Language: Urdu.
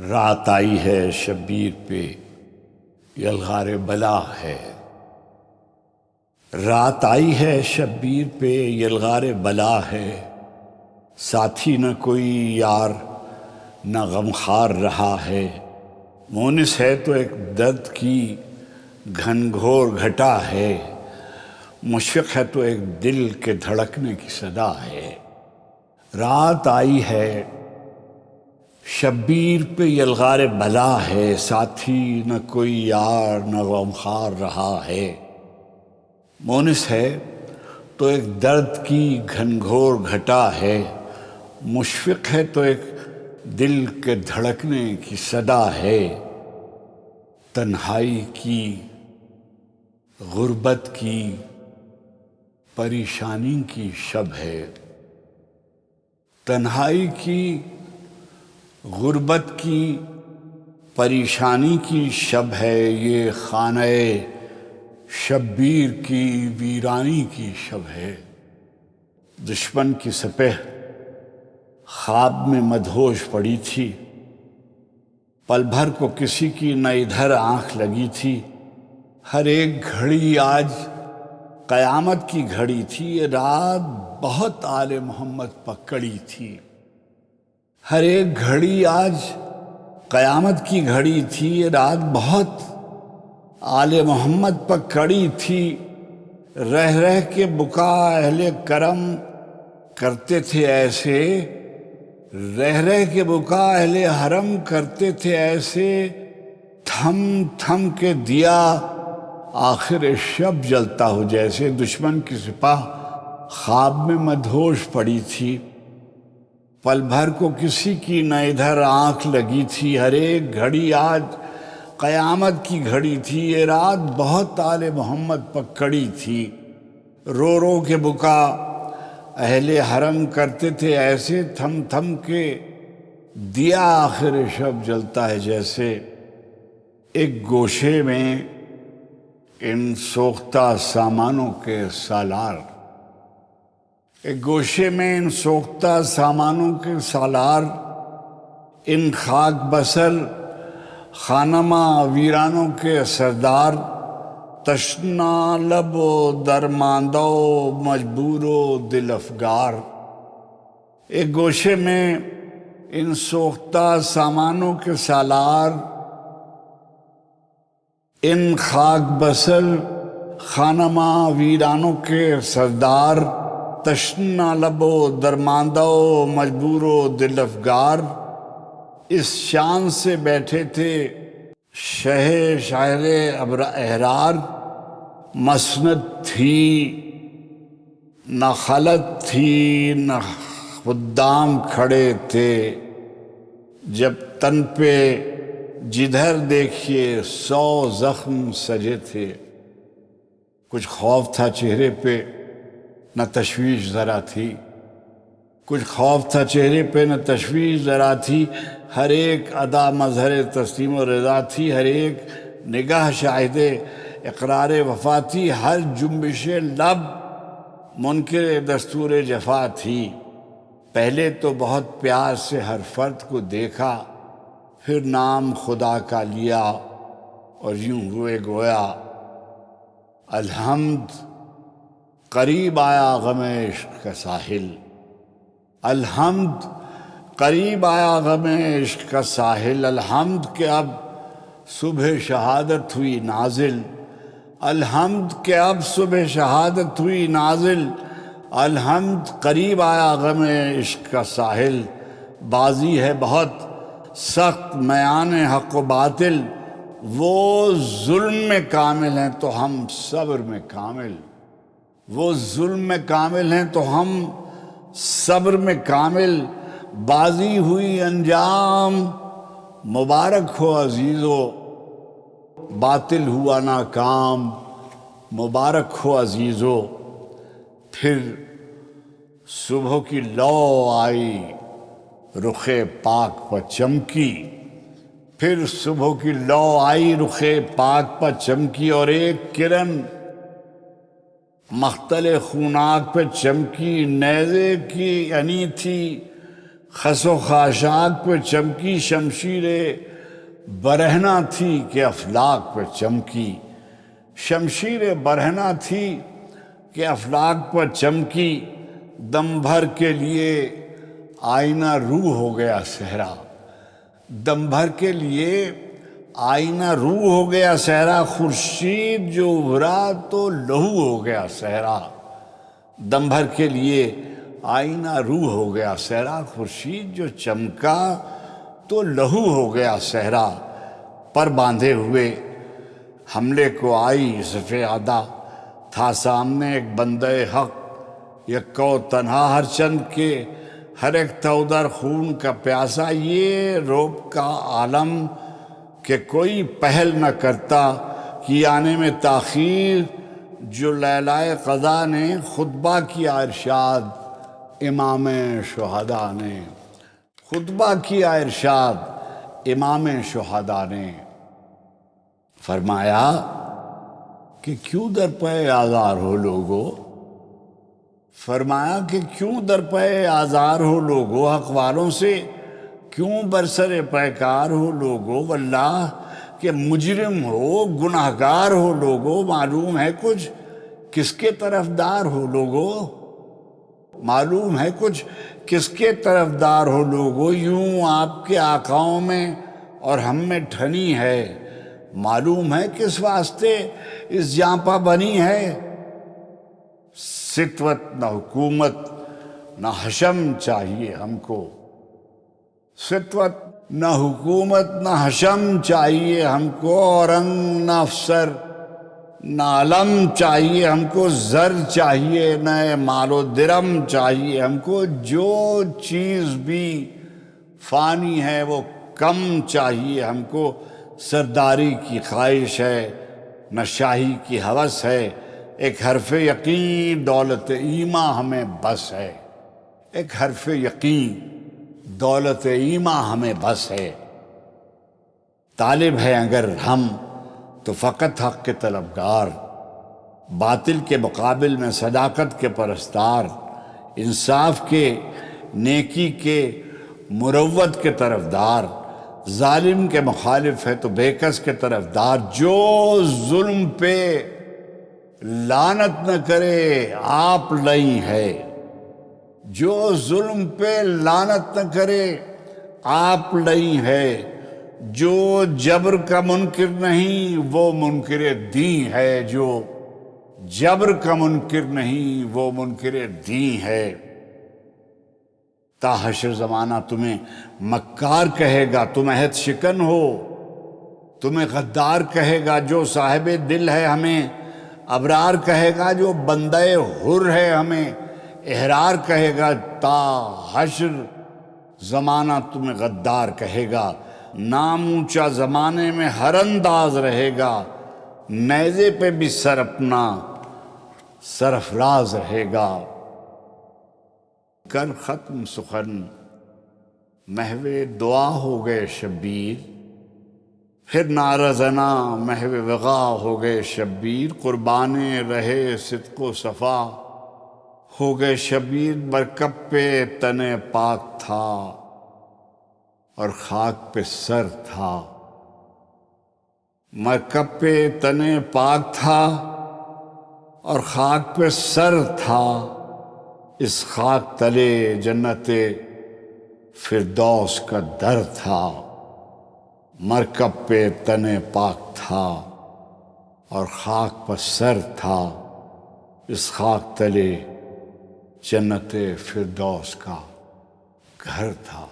رات آئی ہے شبیر پہ یلغار بلا ہے۔ رات آئی ہے شبیر پہ یلغار بلا ہے، ساتھی نہ کوئی یار نہ غمخوار رہا ہے۔ مونس ہے تو ایک درد کی گھنگھور گھٹا ہے، مشفق ہے تو ایک دل کے دھڑکنے کی صدا ہے۔ رات آئی ہے شبیر پہ یلغار بلا ہے، ساتھی نہ کوئی یار نہ غمخوار رہا ہے۔ مونس ہے تو ایک درد کی گھنگھور گھٹا ہے، مشفق ہے تو ایک دل کے دھڑکنے کی صدا ہے۔ تنہائی کی، غربت کی، پریشانی کی شب ہے۔ تنہائی کی، غربت کی، پریشانی کی شب ہے، یہ خانہ شبیر کی ویرانی کی شب ہے۔ دشمن کی سپہ خواب میں مدہوش پڑی تھی، پل بھر کو کسی کی نہ ادھر آنکھ لگی تھی۔ ہر ایک گھڑی آج قیامت کی گھڑی تھی، یہ رات بہت آل محمد پکڑی تھی۔ ہر ایک گھڑی آج قیامت کی گھڑی تھی، یہ رات بہت آل محمد پکڑی تھی۔ رہ رہ کے بکا اہل کرم کرتے تھے ایسے، رہ رہ کے بکا اہل حرم کرتے تھے ایسے، تھم تھم کے دیا آخر شب جلتا ہو جیسے۔ دشمن کی سپاہ خواب میں مدہوش پڑی تھی، پل بھر کو کسی کی نہ ادھر آنکھ لگی تھی۔ ہر ایک گھڑی آج قیامت کی گھڑی تھی، یہ رات بہت آل محمد پکڑی تھی۔ رو رو کے بکا اہل حرم کرتے تھے ایسے، تھم تھم کے دیا آخر شب جلتا ہے جیسے۔ ایک گوشے میں ان سوختہ سامانوں کے سالار، ایک گوشے میں ان سوختہ سامانوں کے سالار، ان خاک بسر خانمہ ویرانوں کے سردار، تشنا لب و درماندہ و مجبور و دل افگار۔ ایک گوشے میں ان سوختہ سامانوں کے سالار، ان خاک بسر خانمہ ویرانوں کے سردار، تشنا لب و درماندہ و مجبور و دل افگار، اس شان سے بیٹھے تھے شہ شاعر احرار۔ مسند تھی نہ خلط تھی نہ خدام کھڑے تھے، جب تن پہ جدھر دیکھیے 100 زخم سجے تھے۔ کچھ خوف تھا چہرے پہ نہ تشویش ذرا تھی، کچھ خوف تھا چہرے پہ نہ تشویش ذرا تھی۔ ہر ایک ادا مظہر تسلیم و رضا تھی، ہر ایک نگاہ شاہد اقرار وفا تھی، ہر جنبش لب منکر دستور جفا تھی۔ پہلے تو بہت پیار سے ہر فرد کو دیکھا، پھر نام خدا کا لیا اور یوں ہوئے گویا الحمد، قریب آیا غم عشق کا ساحل۔ الحمد، قریب آیا غم عشق کا ساحل۔ الحمد کہ اب صبح شہادت ہوئی نازل، الحمد کہ اب صبح شہادت ہوئی نازل۔ الحمد، قریب آیا غم عشق کا ساحل۔ بازی ہے بہت سخت میان حق و باطل، وہ ظلم میں کامل ہیں تو ہم صبر میں کامل، وہ ظلم میں کامل ہیں تو ہم صبر میں کامل۔ بازی ہوئی انجام مبارک ہو عزیزو، باطل ہوا ناکام مبارک ہو عزیزو۔ پھر صبح کی لو آئی رخ پاک پر چمکی، پھر صبح کی لو آئی رخ پاک پر چمکی، اور ایک کرن مختل خوناک پہ چمکی۔ نیزے کی ینی تھی خس و خاشاک پہ چمکی شمشیر برہنہ تھی کہ افلاک پہ چمکی، شمشیر برہنہ تھی کہ افلاک پر چمکی، دم بھر کے لیے آئینہ روح ہو گیا صحرا، دم بھر کے لیے آئینہ روح ہو گیا صحرا، خورشید جو ابھرا تو لہو ہو گیا صحرا، دم بھر کے لیے آئینہ روح ہو گیا صحرا، خورشید جو چمکا تو لہو ہو گیا صحرا، پر باندھے ہوئے حملے کو آئی صف ادا، تھا سامنے ایک بندہ حق یکا و تنہا، ہر چند کے ہر ایک تھا ادھر خون کا پیاسا، یہ روب کا عالم کہ کوئی پہل نہ کرتا، کہ آنے میں تاخیر جو لیلۂ قضا نے خطبہ کیا ارشاد امام شہداء نے، خطبہ کیا ارشاد امام شہداء نے، فرمایا کہ کیوں در پہ آزار ہو لوگو، فرمایا کہ کیوں در پہ آزار ہو لوگو، حق والوں سے کیوں برسر پیکار ہو لوگو، واللہ کہ مجرم ہو گناہگار ہو لوگو، معلوم ہے کچھ کس کے طرفدار ہو لوگو، معلوم ہے کچھ کس کے طرفدار ہو لوگو، یوں آپ کے آقاؤں میں اور ہم میں ٹھنی ہے، معلوم ہے کس واسطے اس جانپا بنی ہے، ستوت نہ حکومت نہ حشم چاہیے ہم کو، ستوت نہ حکومت نہ حشم چاہیے ہم کو، اور رنگ نہ افسر نہ علم چاہیے ہم کو، زر چاہیے نہ مال و درم چاہیے ہم کو، جو چیز بھی فانی ہے وہ کم چاہیے ہم کو، سرداری کی خواہش ہے نہ شاہی کی ہوس ہے، ایک حرف یقین دولت ایماں ہمیں بس ہے، ایک حرف یقین دولت ایماں ہمیں بس ہے، طالب ہے اگر ہم تو فقط حق کے طلبگار، باطل کے مقابل میں صداقت کے پرستار، انصاف کے نیکی کے مروت کے طرفدار، ظالم کے مخالف ہے تو بے کس کے طرفدار، جو ظلم پہ لعنت نہ کرے آپ لئی ہے، جو ظلم پہ لعنت نہ کرے آپ لئی ہے، جو جبر کا منکر نہیں وہ منکر دین ہے، جو جبر کا منکر نہیں وہ منکر دین ہے، تا حشر زمانہ تمہیں مکار کہے گا تم عہد شکن ہو، تمہیں غدار کہے گا جو صاحب دل ہے ہمیں، ابرار کہے گا جو بندہ حر ہے ہمیں، احرار کہے گا، تا حشر زمانہ تمہیں غدار کہے گا، نام اونچا زمانے میں ہر انداز رہے گا، نیزے پہ بھی سر اپنا سرفراز رہے گا، کر ختم سخن محو دعا ہو گئے شبیر، پھر نعرہ زنا محو وغا ہو گئے شبیر، قربانے رہے صدق و صفا ہو گئے شبیر، مرکب پہ تن پاک تھا اور خاک پہ سر تھا، مرکب پہ تن پاک تھا اور خاک پہ سر تھا، اس خاک تلے جنت فردوس کا در تھا، مرکب پہ تن پاک تھا اور خاک پر سر تھا، اس خاک تلے جنت فردوس کا گھر تھا۔